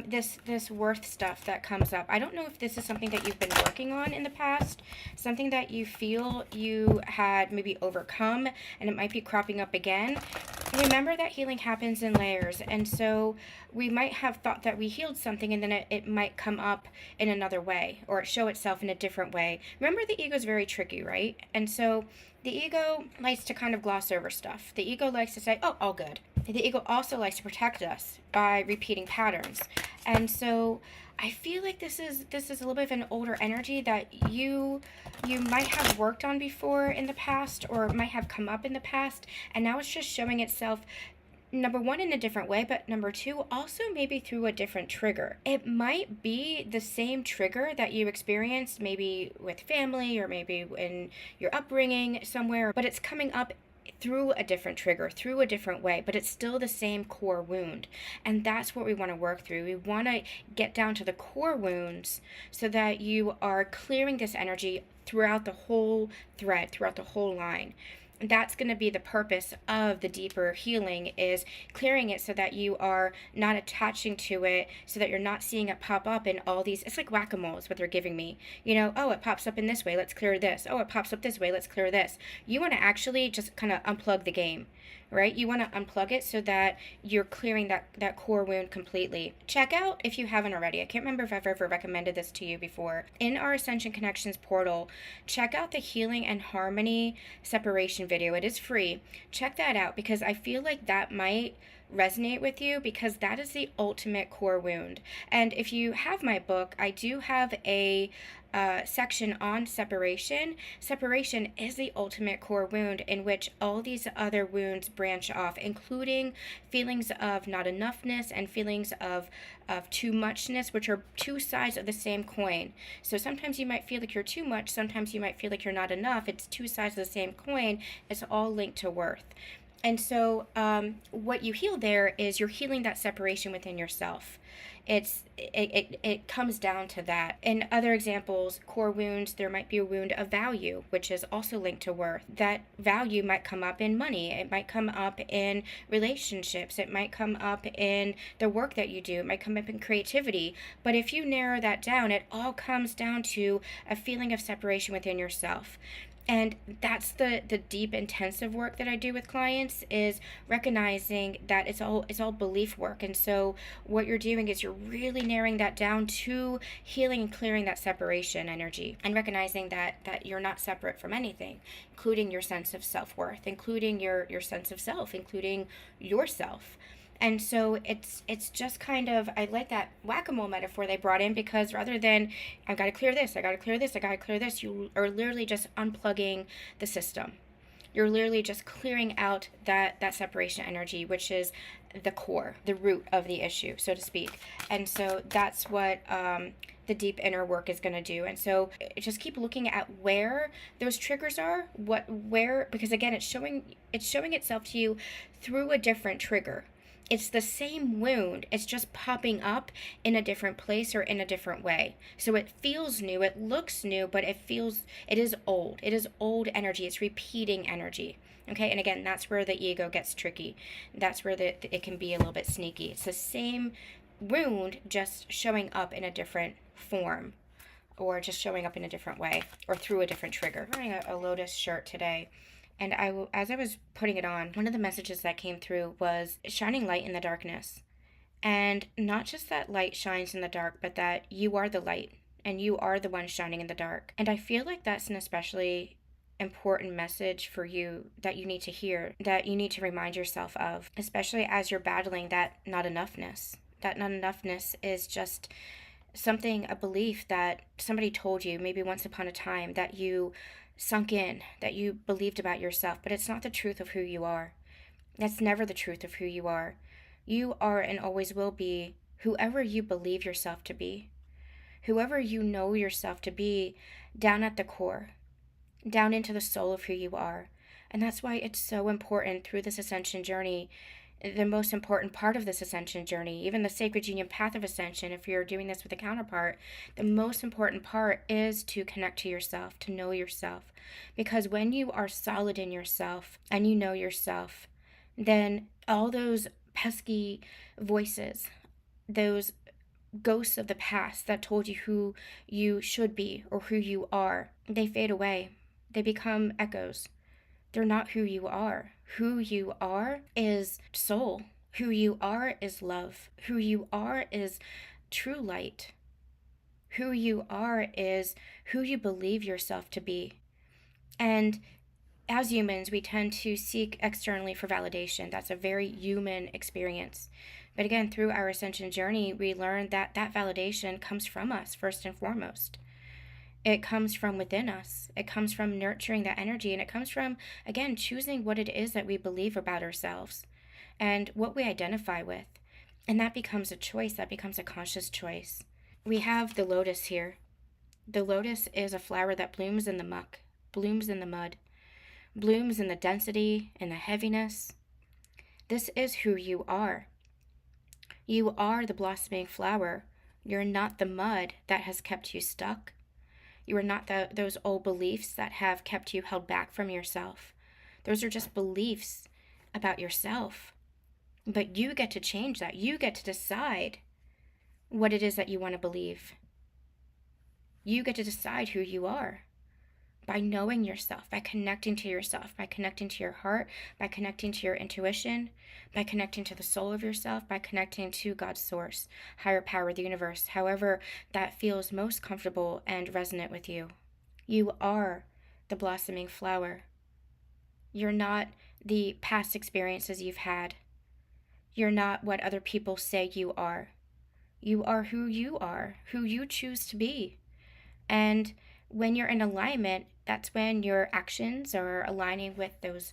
this worth stuff that comes up. I don't know if this is something that you've been working on in the past, something that you feel you had maybe overcome, and it might be cropping up again. Remember that healing happens in layers, and so we might have thought that we healed something, and then it might come up in another way, or it show itself in a different way. Remember, the ego is very tricky, right? And so the ego likes to kind of gloss over stuff. The ego likes to say, oh, all good. The ego also likes to protect us by repeating patterns. And so I feel like this is a little bit of an older energy that you might have worked on before in the past, or might have come up in the past, and now it's just showing itself, number one, in a different way, but number two, also maybe through a different trigger. It might be the same trigger that you experienced maybe with family, or maybe in your upbringing somewhere, but it's coming up through a different trigger, through a different way, but it's still the same core wound. And that's what we want to work through. We want to get down to the core wounds so that you are clearing this energy throughout the whole thread, throughout the whole line. That's going to be the purpose of the deeper healing, is clearing it so that you are not attaching to it, so that you're not seeing it pop up in all these. It's like whack-a-mole is what they're giving me. You know, oh, it pops up in this way, let's clear this. Oh, it pops up this way, let's clear this. You want to actually just kind of unplug the game, right? You want to unplug it so that you're clearing that core wound completely. Check out, if you haven't already, I can't remember if I've ever recommended this to you before, in our Ascension Connections portal, check out the Healing and Harmony separation video. It is free. Check that out, because I feel like that might resonate with you, because that is the ultimate core wound. And if you have my book, I do have a section on separation. Separation is the ultimate core wound, in which all these other wounds branch off, including feelings of not enoughness and feelings of too muchness, which are two sides of the same coin. So sometimes you might feel like you're too much, sometimes you might feel like you're not enough. It's two sides of the same coin. It's all linked to worth. And so what you heal there is you're healing that separation within yourself. It comes down to that. In other examples, core wounds, there might be a wound of value, which is also linked to worth. That value might come up in money. It might come up in relationships. It might come up in the work that you do. It might come up in creativity. But if you narrow that down, it all comes down to a feeling of separation within yourself. And that's the deep, intensive work that I do with clients, is recognizing that it's all belief work. And so what you're doing is you're really narrowing that down to healing and clearing that separation energy, and recognizing that you're not separate from anything, including your sense of self-worth, including your sense of self, including yourself. And so it's just kind of, I like that whack-a-mole metaphor they brought in, because rather than, I've got to clear this, I got to clear this, I got to clear this, you are literally just unplugging the system. You're literally just clearing out that separation energy, which is the core, the root of the issue, so to speak. And so that's what the deep inner work is going to do. And so just keep looking at where those triggers are, because again, it's showing itself to you through a different trigger. It's the same wound, it's just popping up in a different place or in a different way. So it feels new, it looks new, but it is old. It is old energy, it's repeating energy. Okay, and again, that's where the ego gets tricky. That's where it can be a little bit sneaky. It's the same wound, just showing up in a different form, or just showing up in a different way, or through a different trigger. I'm wearing a Lotus shirt today. And as I was putting it on, one of the messages that came through was shining light in the darkness. And not just that light shines in the dark, but that you are the light, and you are the one shining in the dark. And I feel like that's an especially important message for you, that you need to hear, that you need to remind yourself of, especially as you're battling that not enoughness. That not enoughness is just something, a belief that somebody told you maybe once upon a time, that you sunk in, that you believed about yourself, but it's not the truth of who you are. That's never the truth of who you are. You are and always will be whoever you believe yourself to be, whoever you know yourself to be, down at the core, down into the soul of who you are. And that's why it's so important through this ascension journey. The most important part of this ascension journey, even the sacred union path of ascension, if you're doing this with a counterpart, the most important part is to connect to yourself, to know yourself. Because when you are solid in yourself and you know yourself, then all those pesky voices, those ghosts of the past that told you who you should be or who you are, they fade away. They become echoes. They're not who you are. Who you are is soul. Who you are is love. Who you are is true light. Who you are is who you believe yourself to be. And as humans, we tend to seek externally for validation. That's a very human experience. But again, through our ascension journey, we learn that that validation comes from us first and foremost. It comes from within us. It comes from nurturing that energy. And it comes from, again, choosing what it is that we believe about ourselves and what we identify with. And that becomes a choice. That becomes a conscious choice. We have the lotus here. The lotus is a flower that blooms in the muck, blooms in the mud, blooms in the density and the heaviness. This is who you are. You are the blossoming flower. You're not the mud that has kept you stuck. You are not those old beliefs that have kept you held back from yourself. Those are just beliefs about yourself. But you get to change that. You get to decide what it is that you want to believe. You get to decide who you are by knowing yourself, by connecting to yourself, by connecting to your heart, by connecting to your intuition, by connecting to the soul of yourself, by connecting to God's source, higher power, the universe, however that feels most comfortable and resonant with you. You are the blossoming flower. You're not the past experiences you've had. You're not what other people say you are. You are, who you choose to be. And when you're in alignment, that's when your actions are aligning with those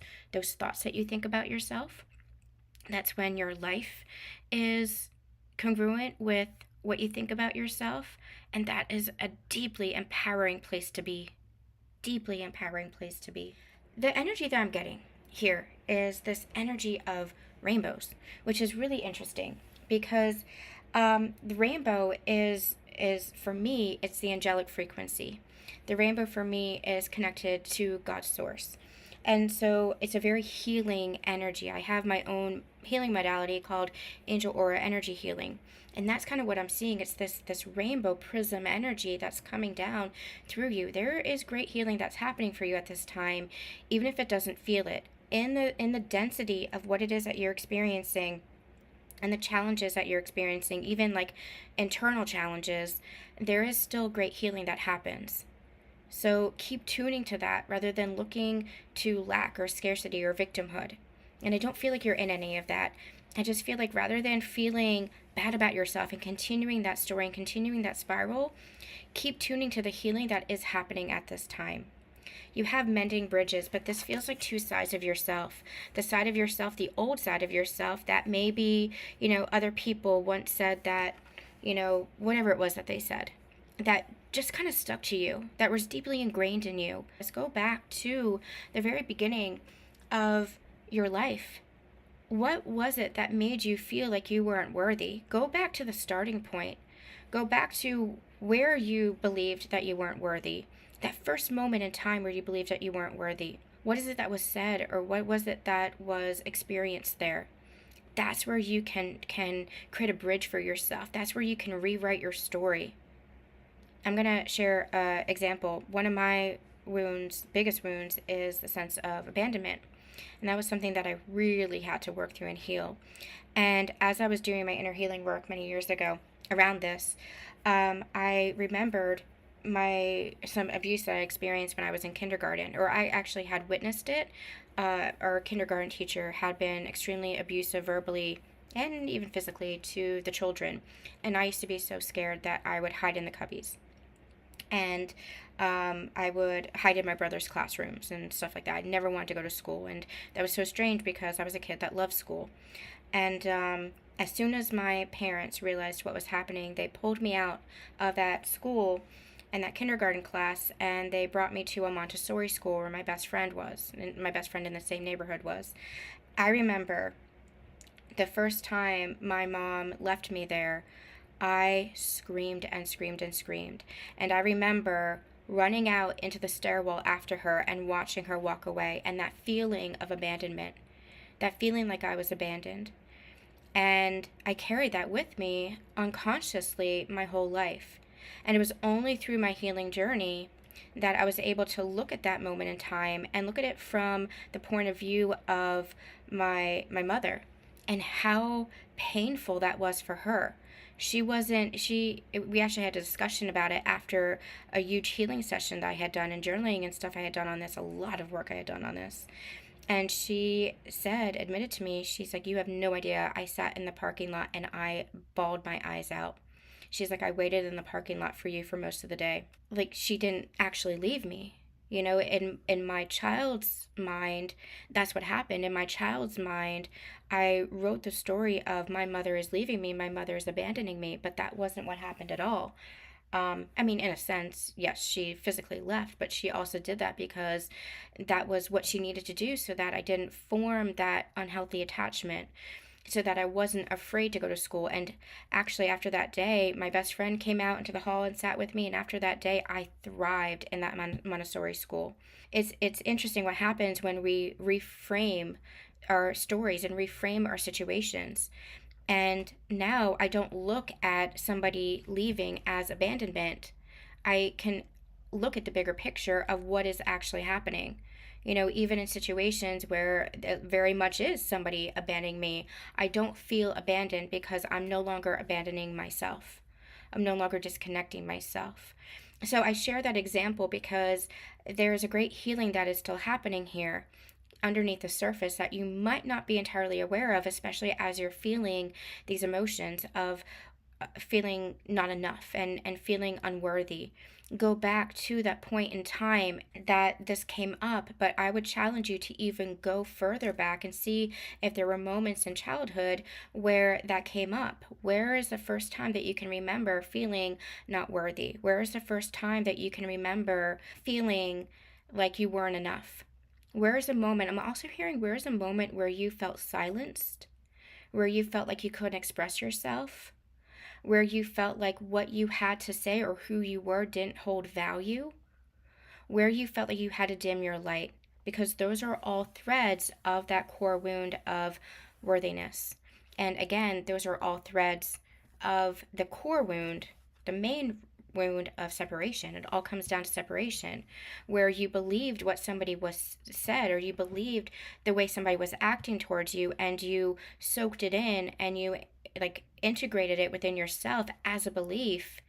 thoughts that you think about yourself. That's when your life is congruent with what you think about yourself. And that is a deeply empowering place to be. Deeply empowering place to be. The energy that I'm getting here is this energy of rainbows, which is really interesting because the rainbow is for me, it's the angelic frequency. The rainbow for me is connected to God's source. And so it's a very healing energy. I have my own healing modality called angel aura energy healing. And that's kind of what I'm seeing. It's this rainbow prism energy that's coming down through you. There is great healing that's happening for you at this time, even if it doesn't feel it. In the density of what it is that you're experiencing, and the challenges that you're experiencing, even like internal challenges, there is still great healing that happens. So keep tuning to that rather than looking to lack or scarcity or victimhood. And I don't feel like you're in any of that. I just feel like rather than feeling bad about yourself and continuing that story and continuing that spiral, keep tuning to the healing that is happening at this time. You have mending bridges, but this feels like two sides of yourself. The side of yourself, the old side of yourself that maybe, other people once said that, whatever it was that they said, that just kind of stuck to you, that was deeply ingrained in you. Let's go back to the very beginning of your life. What was it that made you feel like you weren't worthy? Go back to the starting point. Go back to where you believed that you weren't worthy. That first moment in time where you believed that you weren't worthy. What is it that was said, or what was it that was experienced there? That's where you can create a bridge for yourself. That's where you can rewrite your story. I'm going to share an example. One of my biggest wounds, is the sense of abandonment. And that was something that I really had to work through and heal. And as I was doing my inner healing work many years ago around this, I remembered some abuse that I experienced when I was in kindergarten, or I actually had witnessed it. Our kindergarten teacher had been extremely abusive verbally and even physically to the children. And I used to be so scared that I would hide in the cubbies. And I would hide in my brother's classrooms and stuff like that. I never wanted to go to school. And that was so strange because I was a kid that loved school. And as soon as my parents realized what was happening, they pulled me out of that school and that kindergarten class, and they brought me to a Montessori school where my best friend was, and my best friend in the same neighborhood was. I remember the first time my mom left me there, I screamed and screamed and screamed. And I remember running out into the stairwell after her and watching her walk away, and that feeling of abandonment, that feeling like I was abandoned. And I carried that with me unconsciously my whole life. And it was only through my healing journey that I was able to look at that moment in time and look at it from the point of view of my mother, and how painful that was for her. She wasn't she We actually had a discussion about it after a huge healing session that I had done, and journaling and stuff I had done on this, a lot of work I had done on this. And she admitted to me, she's like, you have no idea. I sat in the parking lot and I bawled my eyes out. She's like, I waited in the parking lot for you for most of the day. Like, she didn't actually leave me. You know, in my child's mind, that's what happened. In my child's mind, I wrote the story of my mother is leaving me, my mother is abandoning me, but that wasn't what happened at all. I mean, in a sense, yes, she physically left, but she also did that because that was what she needed to do so that I didn't form that unhealthy attachment, so that I wasn't afraid to go to school. And actually, after that day, my best friend came out into the hall and sat with me. And after that day, I thrived in that Montessori school. It's interesting what happens when we reframe our stories and reframe our situations. And now I don't look at somebody leaving as abandonment. I can look at the bigger picture of what is actually happening. You know, even in situations where it very much is somebody abandoning me, I don't feel abandoned because I'm no longer abandoning myself. I'm no longer disconnecting myself. So I share that example because there is a great healing that is still happening here underneath the surface that you might not be entirely aware of, especially as you're feeling these emotions of feeling not enough and feeling unworthy. Go back to that point in time that this came up, but I would challenge you to even go further back and see if there were moments in childhood where that came up. Where is the first time that you can remember feeling not worthy? Where is the first time that you can remember feeling like you weren't enough? Where is a moment? I'm also hearing, where is a moment where you felt silenced, where you felt like you couldn't express yourself, where you felt like what you had to say or who you were didn't hold value, where you felt like you had to dim your light, because those are all threads of that core wound of worthiness. And again, those are all threads of the core wound, the main wound of separation. It all comes down to separation, where you believed what somebody was said, or you believed the way somebody was acting towards you, and you soaked it in and you like integrated it within yourself as a belief,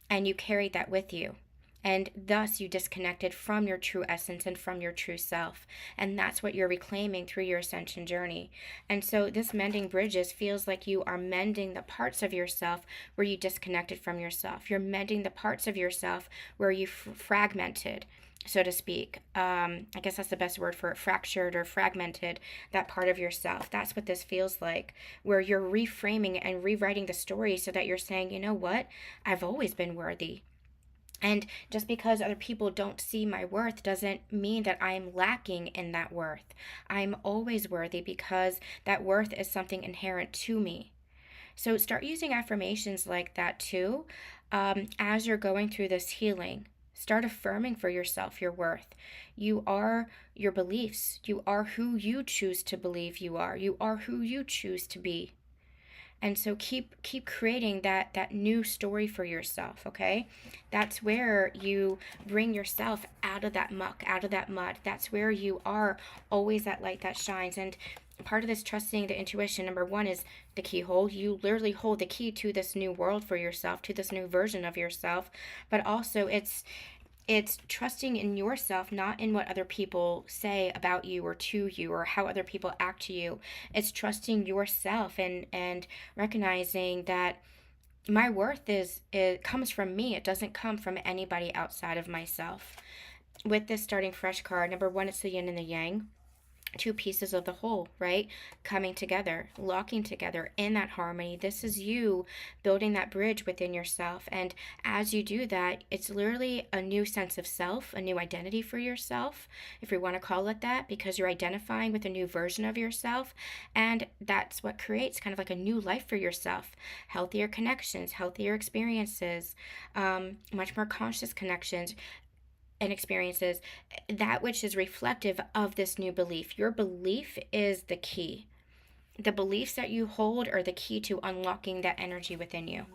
and you carried that with you. And thus you disconnected from your true essence and from your true self. And that's what you're reclaiming through your ascension journey. And so this mending bridges feels like you are mending the parts of yourself where you disconnected from yourself. You're mending the parts of yourself where you fragmented, so to speak. I guess that's the best word for it, fractured or fragmented, that part of yourself. That's what this feels like, where you're reframing and rewriting the story so that you're saying, you know what? I've always been worthy. And just because other people don't see my worth doesn't mean that I'm lacking in that worth. I'm always worthy because that worth is something inherent to me. So start using affirmations like that too, as you're going through this healing. Start affirming for yourself your worth. You are your beliefs. You are who you choose to believe you are. You are who you choose to be. And so keep creating that new story for yourself. Okay, that's where you bring yourself out of that muck, out of that mud. That's where you are always that light that shines. And part of this trusting the intuition, number one, is the keyhole. You literally hold the key to this new world for yourself, to this new version of yourself. But also it's trusting in yourself, not in what other people say about you or to you or how other people act to you. It's trusting yourself and recognizing that my worth is it comes from me. It doesn't come from anybody outside of myself. With this starting fresh card, number one, it's the yin and the yang, two pieces of the whole, right? Coming together, locking together in that harmony. This is you building that bridge within yourself. And as you do that, it's literally a new sense of self, a new identity for yourself, if we want to call it that, because you're identifying with a new version of yourself. And that's what creates kind of like a new life for yourself. Healthier connections, healthier experiences, much more conscious connections and experiences, that which is reflective of this new belief. Your belief is the key. the beliefs that you hold are the key to unlocking that energy within you.